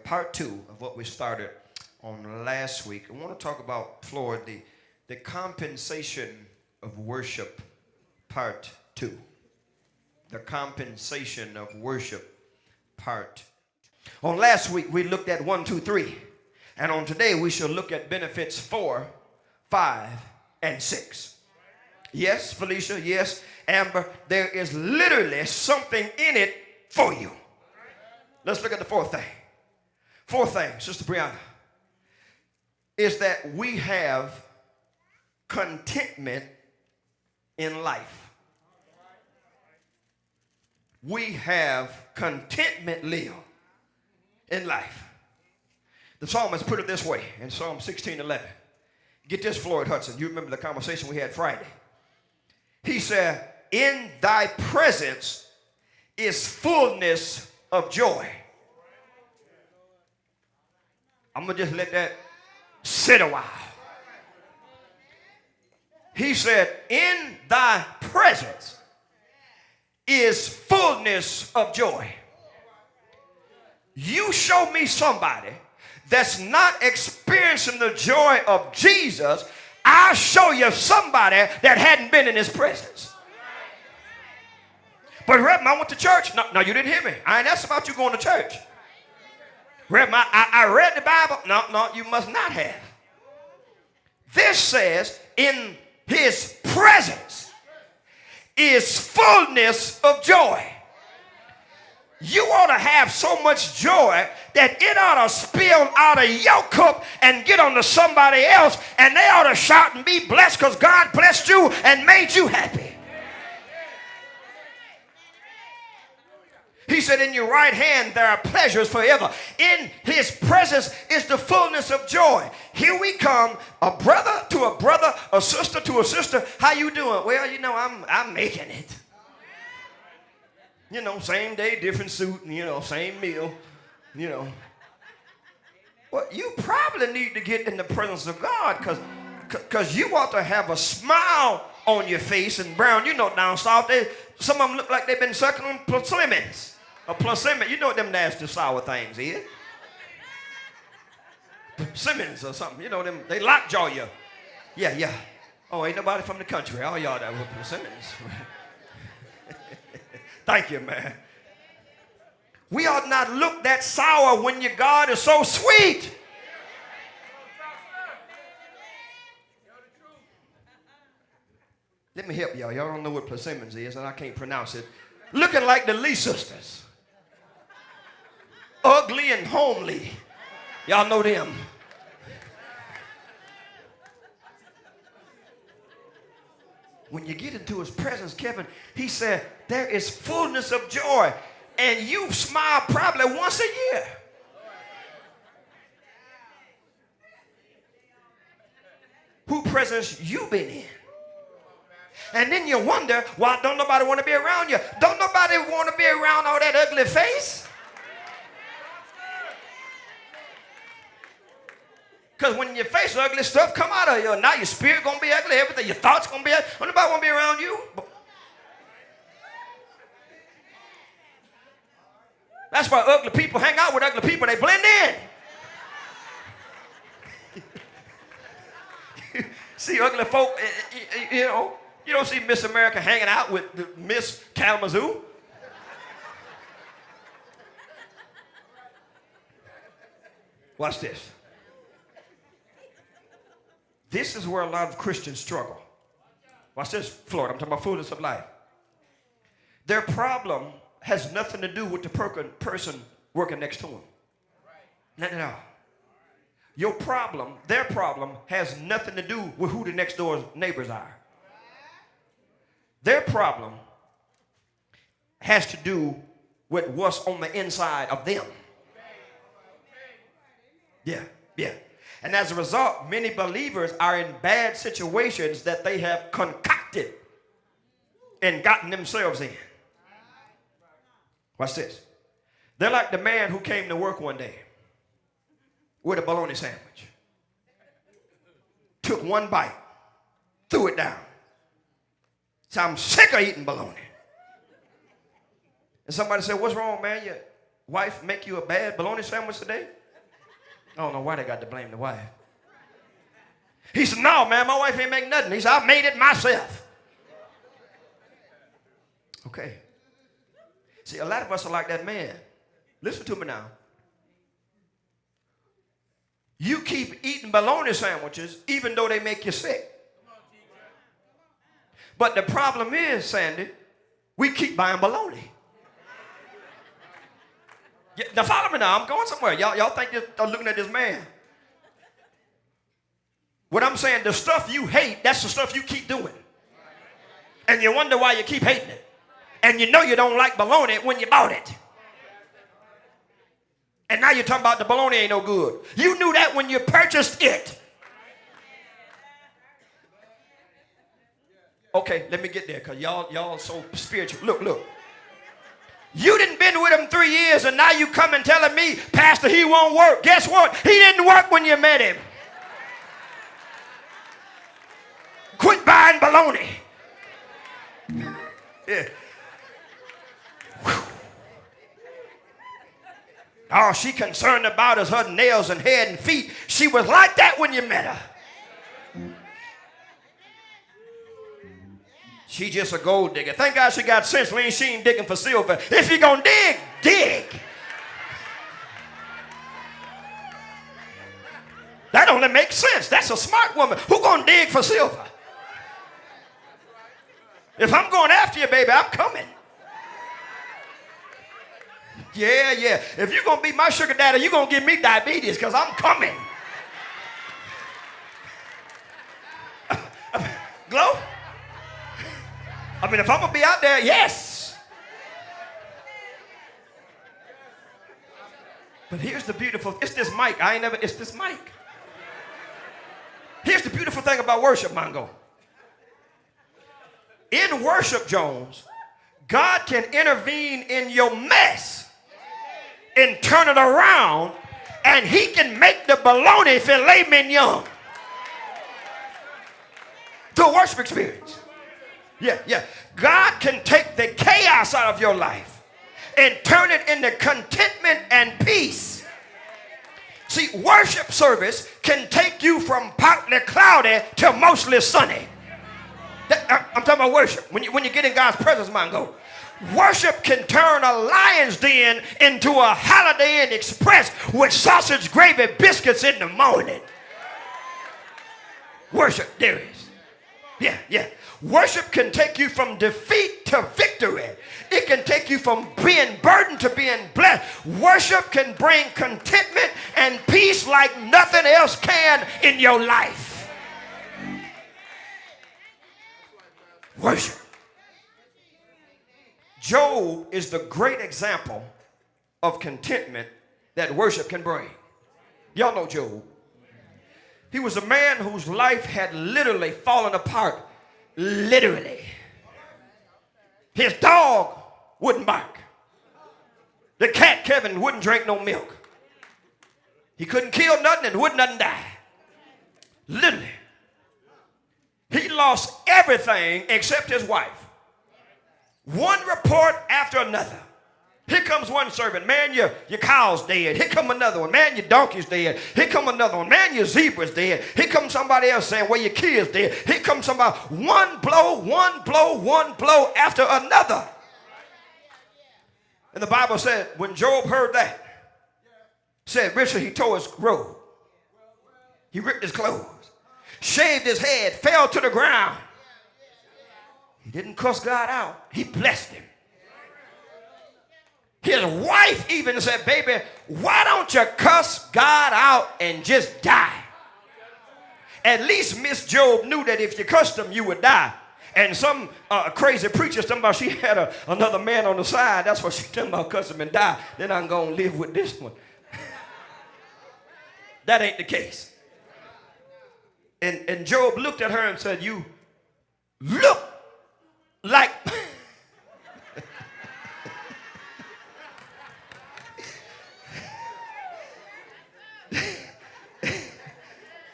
Part two of what we started on last week. I want to talk about, Floyd, the compensation of worship, part two. The compensation of worship, part. On last week, we looked at 1, 2, 3. And on today, we shall look at benefits 4, 5, and 6. Yes, Felicia, yes, Amber, there is literally something in it for you. Let's look at the fourth thing. Fourth thing, Sister Brianna, is that we have contentment in life. We have contentment, Leo, in life. The psalmist put it this way in Psalm 16:11. Get this, Floyd Hudson. You remember the conversation we had Friday. He said, in thy presence is fullness of joy. I'm going to just let that sit a while. He said, in thy presence is fullness of joy. You show me somebody that's not experiencing the joy of Jesus, I'll show you somebody that hadn't been in his presence. But Reverend, I went to church. No, you didn't hear me. I ain't asked about you going to church. Reverend, I read the Bible. No, you must not have. This says, in his presence is fullness of joy. You ought to have so much joy that it ought to spill out of your cup and get onto somebody else, and they ought to shout and be blessed because God blessed you and made you happy. He said, in your right hand there are pleasures forever. In his presence is the fullness of joy. Here we come, a brother to a brother, a sister to a sister. How you doing? Well, you know, I'm making it. You know, same day, different suit, and, you know, same meal, you know. Well, you probably need to get in the presence of God because you ought to have a smile on your face. And Brown, you know, down south, some of them look like they've been sucking on persimmons. A persimmon, you know what them nasty sour things is. Persimmons or something, you know them, they lockjaw you. Yeah. Oh, ain't nobody from the country. All y'all that with persimmons. Thank you, man. We ought not look that sour when your God is so sweet. Let me help y'all. Y'all don't know what persimmons is, and I can't pronounce it. Looking like the Lee sisters. Ugly and homely. Y'all know them. When you get into his presence, Kevin, he said, there is fullness of joy. And you smile probably once a year. Who presence you been in? And then you wonder, why don't nobody want to be around you? Don't nobody want to be around all that ugly face? Because when your face ugly, stuff come out of you. Now your spirit going to be ugly, everything, your thoughts going to be ugly. Don't nobody want to be around you? That's why ugly people hang out with ugly people. They blend in. See ugly folk, you know, you don't see Miss America hanging out with the Miss Kalamazoo. Watch this. This is where a lot of Christians struggle. Watch this, Florida. I'm talking about fullness of life. Their problem has nothing to do with the person working next to them. Nothing at all. Your problem, their problem, has nothing to do with who the next door neighbors are. Their problem has to do with what's on the inside of them. Yeah. And as a result, many believers are in bad situations that they have concocted and gotten themselves in. Watch this. They're like the man who came to work one day with a bologna sandwich. Took one bite, threw it down. So I'm sick of eating bologna. And somebody said, what's wrong, man? wife make you a bad bologna sandwich today? I don't know why they got to blame the wife. He said, no, man, my wife ain't make nothing. He said, I made it myself. Okay. See, a lot of us are like that man. Listen to me now. You keep eating bologna sandwiches even though they make you sick. But the problem is, Sandy, we keep buying bologna. Yeah, now follow me now. I'm going somewhere. Y'all think I'm looking at this man. What I'm saying, the stuff you hate, that's the stuff you keep doing. And you wonder why you keep hating it. And you know you don't like bologna when you bought it. And now you're talking about the bologna ain't no good. You knew that when you purchased it. Okay, let me get there because y'all so spiritual. Look. You didn't been with him 3 years and now you come and telling me, Pastor, he won't work. Guess what? He didn't work when you met him. Quit buying bologna. Yeah. All she concerned about is her nails and head and feet. She was like that when you met her. She just a gold digger. Thank God she got sense. She ain't digging for silver. If you're going to dig, dig. That only makes sense. That's a smart woman. Who going to dig for silver? If I'm going after you, baby, I'm coming. Yeah. If you're going to be my sugar daddy, you're going to give me diabetes because I'm coming. Glow? I mean, if I'm going to be out there, yes. But here's the beautiful, it's this mic. It's this mic. Here's the beautiful thing about worship, Mongo. In worship, Jones, God can intervene in your mess and turn it around, and he can make the bologna filet mignon. Through a worship experience. Yeah. God can take the chaos out of your life and turn it into contentment and peace. See, worship service can take you from partly cloudy to mostly sunny. I'm talking about worship. When you get in God's presence, Mongo. Worship can turn a lion's den into a Holiday Inn Express with sausage, gravy, biscuits in the morning. Worship, there is. Yeah. Worship can take you from defeat to victory. It can take you from being burdened to being blessed. Worship can bring contentment and peace like nothing else can in your life. Worship. Job is the great example of contentment that worship can bring. Y'all know Job. He was a man whose life had literally fallen apart. Literally. His dog wouldn't bark. The cat, Kevin, wouldn't drink no milk. He couldn't kill nothing and wouldn't nothing die. Literally. He lost everything except his wife. One report after another. Here comes one servant. Man, your cow's dead. Here come another one. Man, your donkey's dead. Here come another one. Man, your zebra's dead. Here comes somebody else saying, well, your kid's dead. Here comes somebody. One blow after another. And the Bible said, when Job heard that, said, Richard, he tore his robe. He ripped his clothes. Shaved his head. Fell to the ground. He didn't cuss God out. He blessed him. His wife even said, baby, why don't you cuss God out and just die? At least Miss Job knew that if you cussed him, you would die. And some crazy preacher talking about she had another man on the side. That's what she talking about, cuss him and die. Then I'm going to live with this one. That ain't the case. And Job looked at her and said, you look like...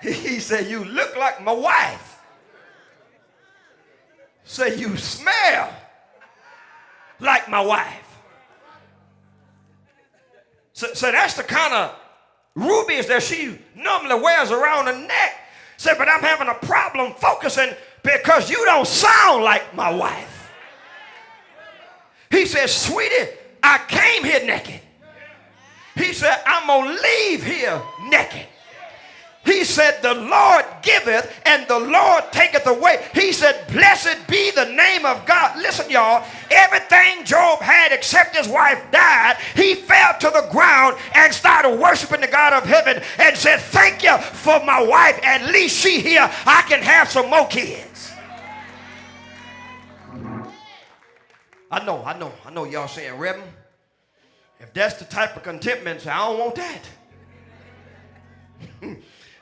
He said, you look like my wife. Say, you smell like my wife. So that's the kind of rubies that she normally wears around her neck. Said, but I'm having a problem focusing because you don't sound like my wife. He said, sweetie, I came here naked. He said, I'm going to leave here naked. He said, the Lord giveth and the Lord taketh away. He said, blessed be the name of God. Listen, y'all, everything Job had except his wife died. He fell to the ground and started worshiping the God of heaven and said, thank you for my wife. At least she here. I can have some more kids. I know y'all saying, Reverend, if that's the type of contentment, say, I don't want that.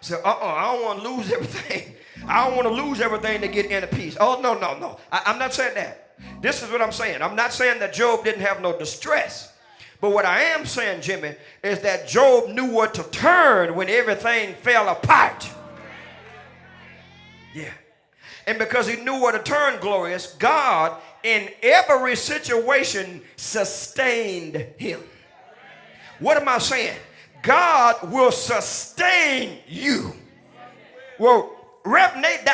So, I don't want to lose everything. I don't want to lose everything to get inner peace. Oh, no. I'm not saying that. This is what I'm saying. I'm not saying that Job didn't have no distress. But what I am saying, Jimmy, is that Job knew where to turn when everything fell apart. Yeah. And because he knew where to turn, Glorious, God in every situation sustained him. What am I saying? God will sustain you. Well, Rev Nate,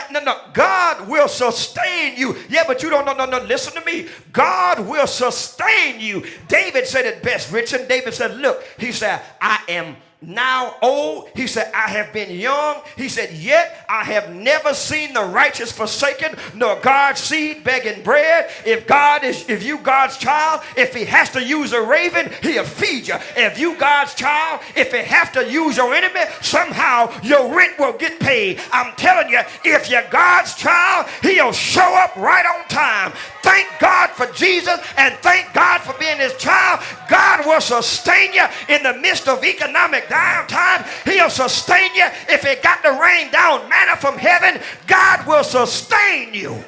God will sustain you. Yeah, but you don't know. No. Listen to me. God will sustain you. David said it best, Richard. David said, look, he said, I am now old. He said, I have been young. He said, yet I have never seen the righteous forsaken, nor God's seed begging bread. If you God's child, if he has to use a raven, he'll feed you. If you God's child, if he has to use your enemy, somehow your rent will get paid. I'm telling you, if you're God's child, he'll show up right on time. Thank God for Jesus and thank God for being his child. God will sustain you in the midst of economic downtime. He'll sustain you if it got to rain down manna from heaven. God will sustain you.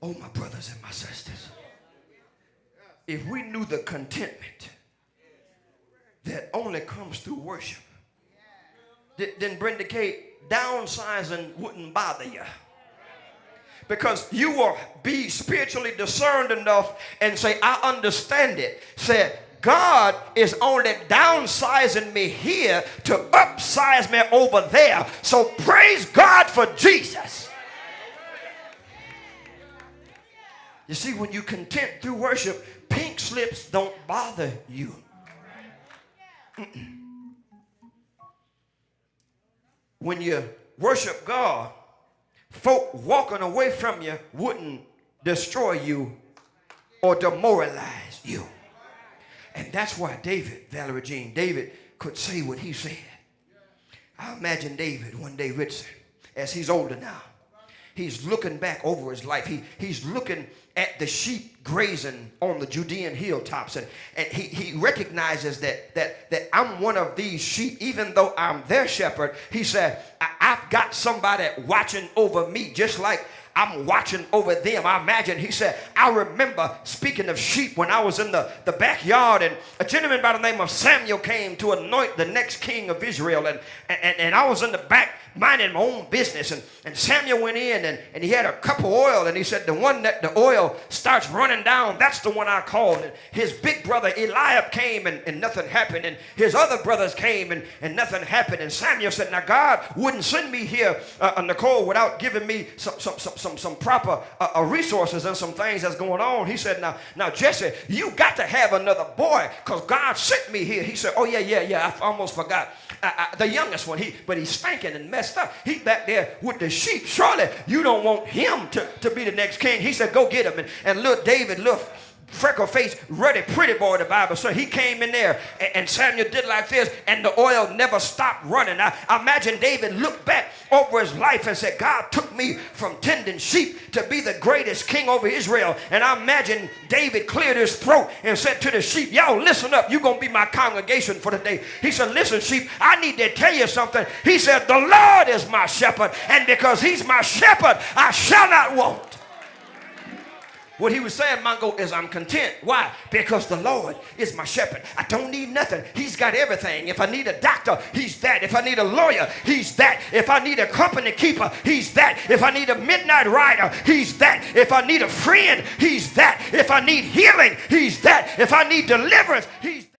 Oh, my brothers and my sisters, if we knew the contentment that only comes through worship, then Brenda K, downsizing wouldn't bother you. Because you will be spiritually discerned enough and say, I understand it. Say, God is only downsizing me here to upsize me over there. So praise God for Jesus. You see, when you content through worship, pink slips don't bother you. When you worship God, folk walking away from you wouldn't destroy you or demoralize you. And that's why David, Valerie Jean, David could say what he said. I imagine David one day, Richard, as he's older now, he's looking back over his life. He's looking at the sheep grazing on the Judean hilltops, and he recognizes that I'm one of these sheep, even though I'm their shepherd. He said, I've got somebody watching over me just like I'm watching over them. I imagine, he said, I remember, speaking of sheep, when I was in the backyard, and a gentleman by the name of Samuel came to anoint the next king of Israel, and I was in the back minding my own business, and Samuel went in, and he had a cup of oil, and he said, the one that the oil starts running down, that's the one I called. And his big brother Eliab came, and nothing happened, and his other brothers came, and nothing happened. And Samuel said, now God wouldn't send me here, Nicole, without giving me some proper resources and some things that's going on. He said, now Jesse, you got to have another boy, because God sent me here. He said, oh yeah, I almost forgot. The youngest one, but he's stinking and messed up. He's back there with the sheep. Surely you don't want him to be the next king. He said, go get him. And little David, little freckle-faced, ruddy, pretty boy, the Bible. So he came in there, and Samuel did like this, and the oil never stopped running. I imagine David looked back over his life and said, God took me from tending sheep to be the greatest king over Israel. And I imagine David cleared his throat and said to the sheep, y'all listen up, you're going to be my congregation for the day. He said, listen, sheep, I need to tell you something. He said, the Lord is my shepherd, and because he's my shepherd, I shall not want. What he was saying, Mongo, is I'm content. Why? Because the Lord is my shepherd. I don't need nothing. He's got everything. If I need a doctor, he's that. If I need a lawyer, he's that. If I need a company keeper, he's that. If I need a midnight rider, he's that. If I need a friend, he's that. If I need healing, he's that. If I need deliverance, he's